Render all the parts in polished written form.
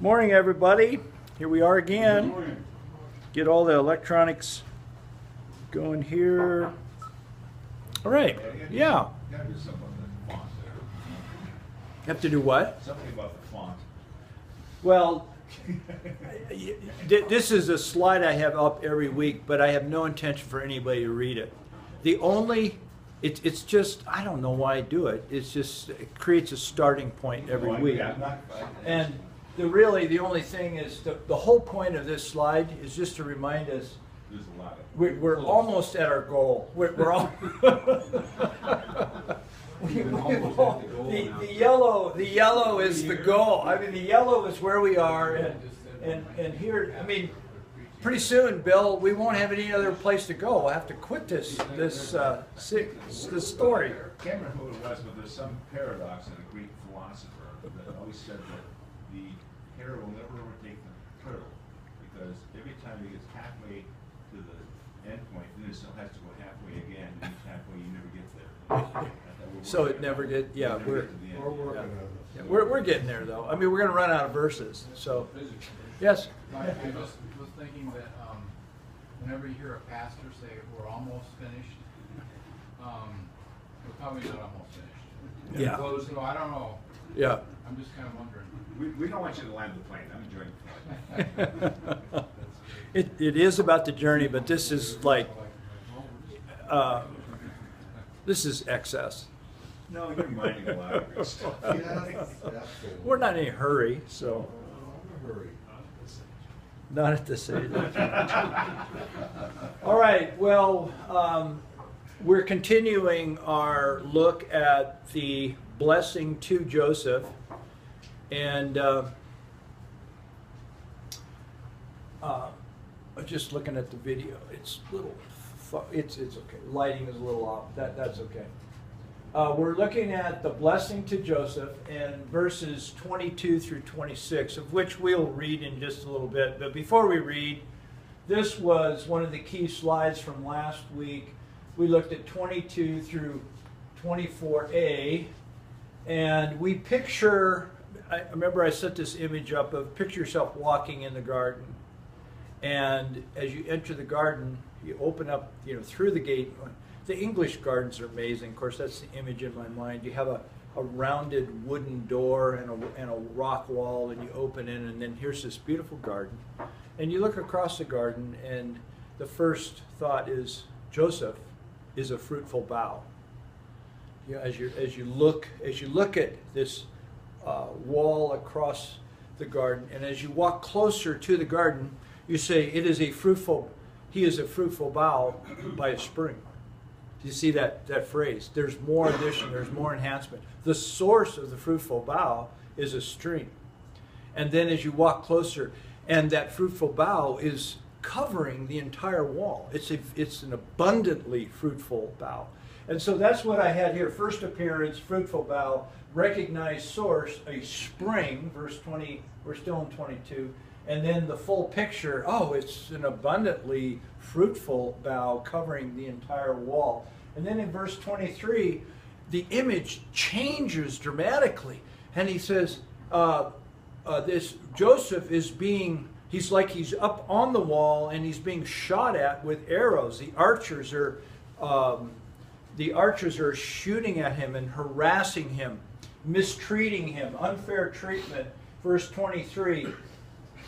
Morning, everybody. Here we are again. Good morning. Get all the electronics going here. All right. Yeah. You gotta do something about the font there. Have to do what? Something about the font. Well, this is a slide I have up every week, but I have no intention for anybody to read it. It's just, I don't know why I do it. It's just, it creates a starting point every week. Yeah, And the only thing is, the whole point of this slide is just to remind us there's a lot of. we're almost at our goal. We're all. The yellow is the goal. I mean, the yellow is where we are, and here, I mean, pretty soon, Bill, we won't have any other place to go. We'll have to quit this story. I can't remember who it was, but there's some paradox in a Greek philosopher that always said that the hare will never overtake the turtle, because every time he gets halfway to the end point, then it still has to go halfway again, and each halfway you never get there. So it never get, yeah, we're we're getting there though. I mean, we're going to run out of verses. So, yes. I just was thinking that whenever you hear a pastor say we're almost finished, we're probably not almost finished. Yeah. So I don't know. Yeah. I'm just kind of wondering. We don't want you to land the plane. I'm enjoying the flight. It is about the journey, but this is like, this is excess. No, you're minding a lot of good stuff. We're not in a hurry, so. Not at this age. All right, well, we're continuing our look at the blessing to Joseph. And just looking at the video, it's a little, it's okay. Lighting is a little off. That's okay. We're looking at the blessing to Joseph in verses 22 through 26, of which we'll read in just a little bit. But before we read, this was one of the key slides from last week. We looked at 22 through 24a, and we picture, I remember I set this image up of picture yourself walking in the garden. And as you enter the garden, you open up, through the gate. The English gardens are amazing. Of course, that's the image in my mind. You have a rounded wooden door and a rock wall, and you open in, and then here's this beautiful garden. And you look across the garden, and the first thought is Joseph is a fruitful bough. As you look at this wall across the garden, and as you walk closer to the garden, you say he is a fruitful bough by a spring. You see that phrase? There's more addition, there's more enhancement. The source of the fruitful bough is a stream. And then as you walk closer, and that fruitful bough is covering the entire wall. It's an abundantly fruitful bough. And so that's what I had here. First appearance, fruitful bough, recognized source, a spring, verse 20, we're still in 22. And then the full picture, it's an abundantly fruitful bough covering the entire wall. And then in verse 23, the image changes dramatically. And he says, this Joseph is he's up on the wall, and he's being shot at with arrows. The archers are shooting at him and harassing him, mistreating him, unfair treatment. Verse 23.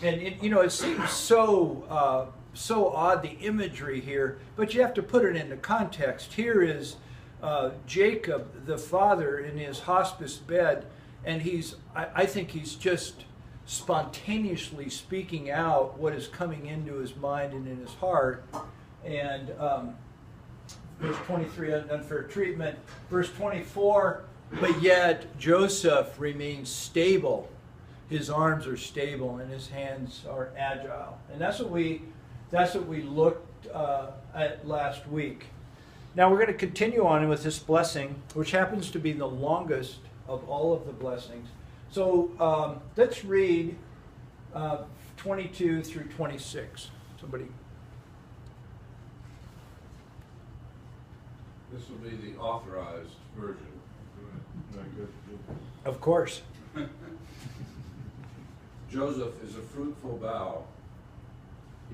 And it seems so odd, the imagery here, but you have to put it into context. Here is Jacob, the father, in his hospice bed, and I think he's just spontaneously speaking out what is coming into his mind and in his heart. And verse 23, unfair treatment. Verse 24, but yet Joseph remains stable. His arms are stable and his hands are agile. And that's what we looked at last week. Now we're going to continue on with this blessing, which happens to be the longest of all of the blessings. So let's read 22 through 26. Somebody. This will be the authorized version. Of course. Joseph is a fruitful bough,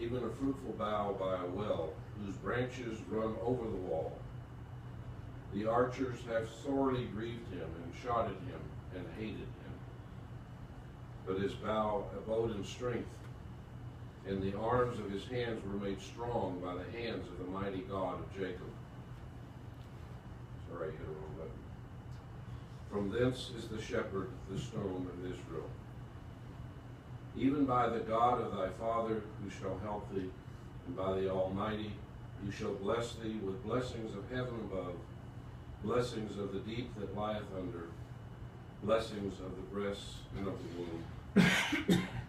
even a fruitful bough by a well, whose branches run over the wall. The archers have sorely grieved him and shot at him and hated him. But his bough abode in strength, and the arms of his hands were made strong by the hands of the mighty God of Jacob. Sorry, I hit a wrong button. From thence is the shepherd, the stone of Israel. Even by the God of thy father, who shall help thee, and by the Almighty, who shall bless thee with blessings of heaven above, blessings of the deep that lieth under, blessings of the breasts and of the womb.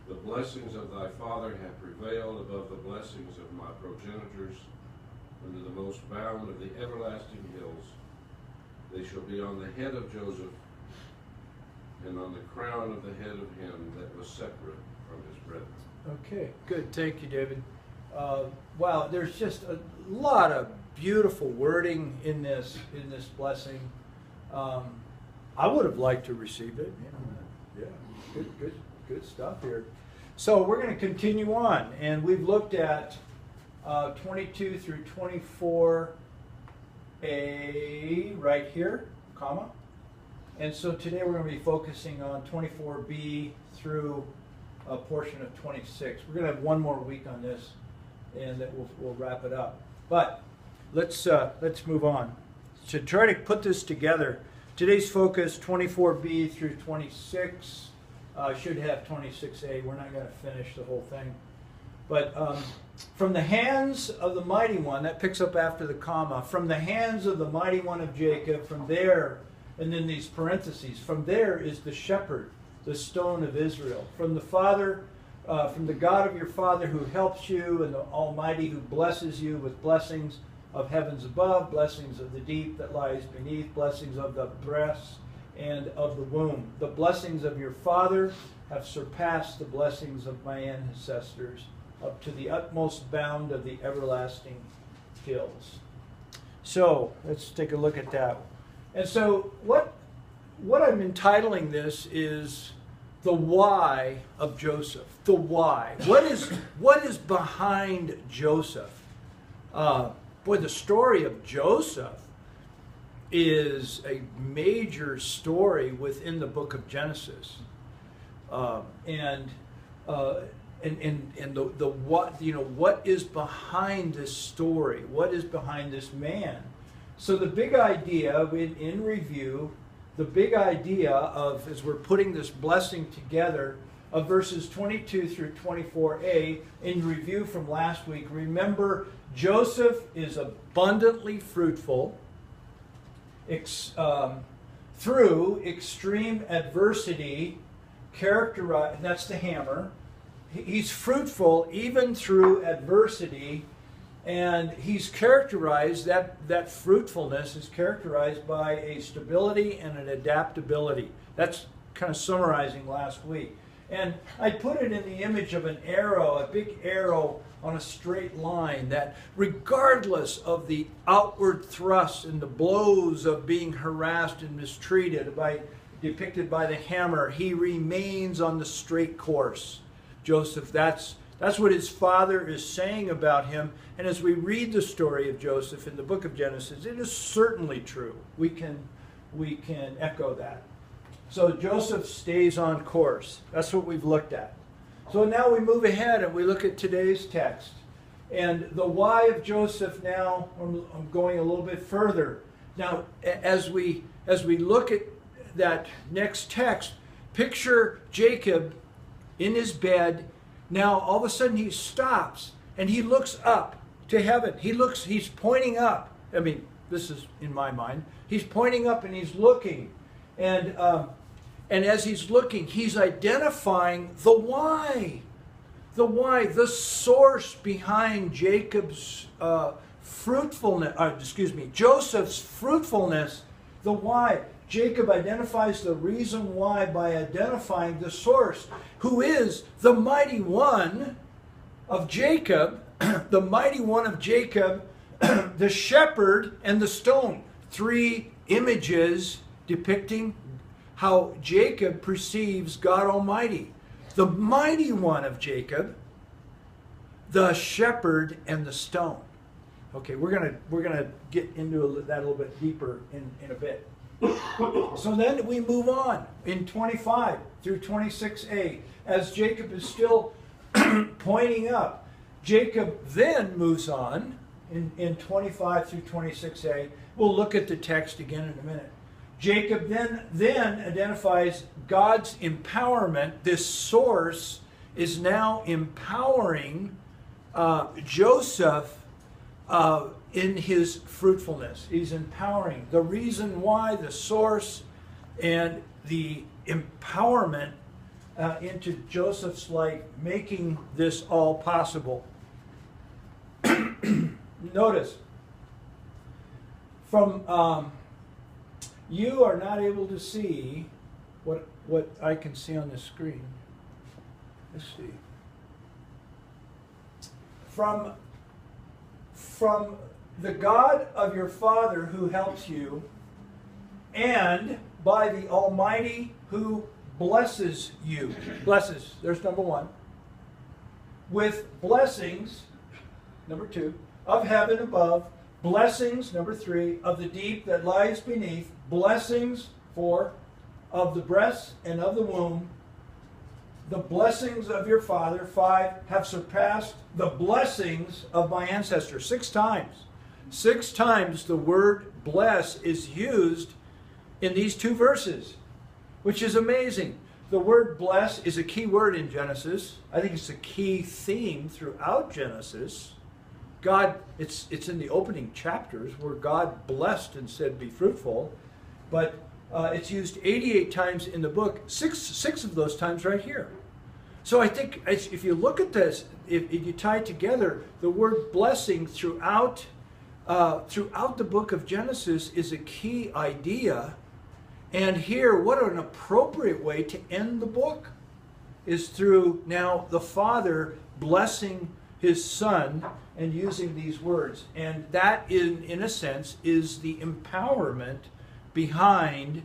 The blessings of thy father have prevailed above the blessings of my progenitors under the most bound of the everlasting hills. They shall be on the head of Joseph, and on the crown of the head of him that was separate from his brethren. Okay, good. Thank you, David. Wow, there's just a lot of beautiful wording in this blessing. I would have liked to receive it. Yeah, good stuff here. So we're going to continue on, and we've looked at 22 through 24a right here, comma. And so today we're going to be focusing on 24b through a portion of 26. We're going to have one more week on this, and then we'll wrap it up. But let's move on. To try to put this together, today's focus 24b through 26 should have 26a. We're not going to finish the whole thing. But from the hands of the mighty one, that picks up after the comma, from the hands of the mighty one of Jacob, from there, and then these parentheses, from there is the shepherd, the stone of Israel. From the Father, from the God of your father who helps you, and the Almighty who blesses you with blessings of heavens above, blessings of the deep that lies beneath, blessings of the breasts and of the womb. The blessings of your father have surpassed the blessings of my ancestors up to the utmost bound of the everlasting hills. So let's take a look at that. And so what I'm entitling this is the why of Joseph. The why. What is behind Joseph? Boy, the story of Joseph is a major story within the book of Genesis, and the what is behind this story? What is behind this man? So the big idea in review, the big idea of, as we're putting this blessing together, of verses 22 through 24a in review from last week. Remember, Joseph is abundantly fruitful through extreme adversity, characterized, that's the hammer. He's fruitful even through adversity, and he's characterized, that fruitfulness is characterized by a stability and an adaptability. That's kind of summarizing last week. And I put it in the image of an arrow, a big arrow on a straight line, that regardless of the outward thrusts and the blows of being harassed and mistreated, depicted by the hammer, he remains on the straight course. Joseph, that's what his father is saying about him. And as we read the story of Joseph in the book of Genesis, it is certainly true. We can echo that. So Joseph stays on course. That's what we've looked at. So now we move ahead and we look at today's text. And the why of Joseph now, I'm going a little bit further. Now, as we look at that next text, picture Jacob in his bed. Now, all of a sudden he stops and he looks up to heaven. He's pointing up. I mean, this is in my mind. He's pointing up and he's looking. And as he's looking, he's identifying the why. The why, the source behind Jacob's Joseph's fruitfulness, the why. Jacob identifies the reason why by identifying the source, who is the mighty one of Jacob, the mighty one of Jacob, the shepherd and the stone. Three images depicting how Jacob perceives God Almighty. the mighty one of Jacob, the shepherd and the stone. Okay, we're gonna get into that a little bit deeper in a bit. So then we move on in 25 through 26a, as Jacob is still pointing up. Jacob then moves on in 25 through 26a. We'll look at the text again in a minute. Jacob then identifies God's empowerment. This source is now empowering Joseph in his fruitfulness. He's empowering. The reason why, the source, and the empowerment into Joseph's life, making this all possible. Notice, from you are not able to see what I can see on the screen. Let's see. From the God of your father who helps you, and by the Almighty who blesses you. Blesses, there's number one. With blessings, number two, of heaven above, blessings, number three, of the deep that lies beneath, blessings, four, of the breast and of the womb, the blessings of your father, five, have surpassed the blessings of my ancestors. 6 times. 6 times the word bless is used in these 2 verses, which is amazing. The word bless is a key word in Genesis. I think it's a key theme throughout Genesis. God, it's in the opening chapters where God blessed and said, be fruitful. But it's used 88 times in the book, six of those times right here. So I think if you look at this, if you tie it together, the word blessing throughout the book of Genesis is a key idea. And here, what an appropriate way to end the book is through now the Father blessing his Son and using these words. And that, in a sense, is the empowerment behind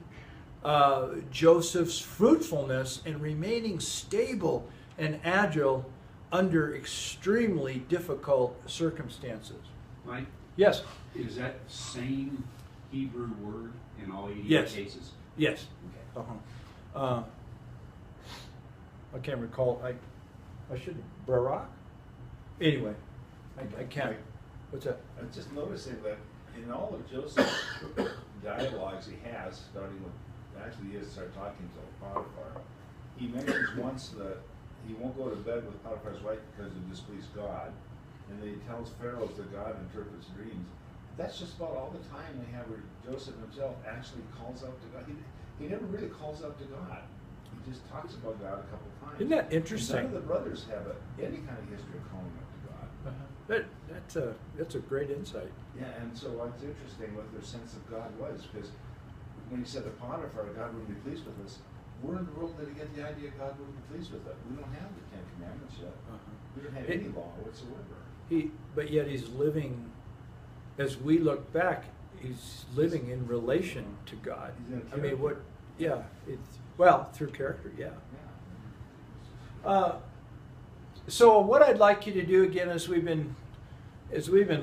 Joseph's fruitfulness and remaining stable and agile under extremely difficult circumstances. Mike? Yes? Is that same Hebrew word in all 88 Yes. cases? Yes. Okay. I can't recall. I should have. Barak? Anyway, I can't. What's that? I'm just noticing that in all of Joseph's dialogues he has, starting with, actually he has started talking to Potiphar, he mentions once that he won't go to bed with Potiphar's wife because it displeased God, and then he tells Pharaoh that God interprets dreams. That's just about all the time we have where Joseph himself actually calls out to God. He never really calls out to God. He just talks about God a couple of times. Isn't that interesting? And none of the brothers have any kind of history of calling out to God. That's a great insight. Yeah, and so it's interesting what their sense of God was, because when he said to Potiphar, God wouldn't be pleased with us, where in the world did he get the idea God wouldn't be pleased with us? We don't have the 10 Commandments yet. We don't have any law whatsoever. But yet he's living, as we look back, he's living in relation to God. He's in I mean, character. through character, yeah. Yeah. So what I'd like you to do again, as we've been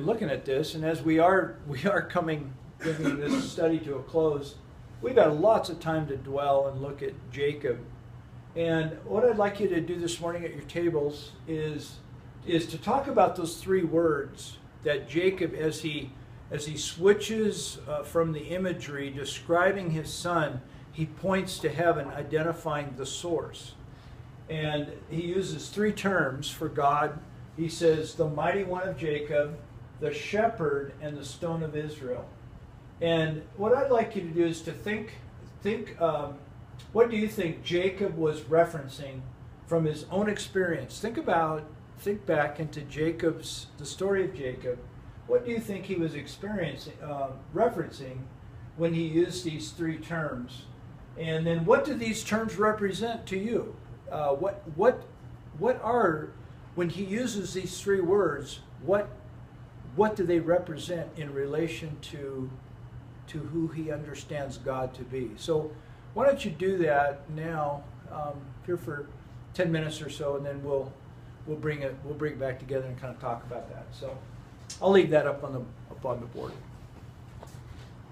looking at this, and as we are bringing this study to a close, we've got lots of time to dwell and look at Jacob. And what I'd like you to do this morning at your tables is to talk about those 3 words that Jacob, as he switches from the imagery describing his son, he points to heaven, identifying the source. And he uses 3 terms for God. He says, the mighty one of Jacob, the shepherd, and the stone of Israel. And what I'd like you to do is to think, what do you think Jacob was referencing from his own experience? Think back into the story of Jacob. What do you think he was referencing when he used these 3 terms? And then what do these terms represent to you? What are, when he uses these 3 words, what do they represent in relation to who he understands God to be? So why don't you do that now, here for 10 minutes or so, and then we'll bring it back together and kind of talk about that. So I'll leave that up on the board.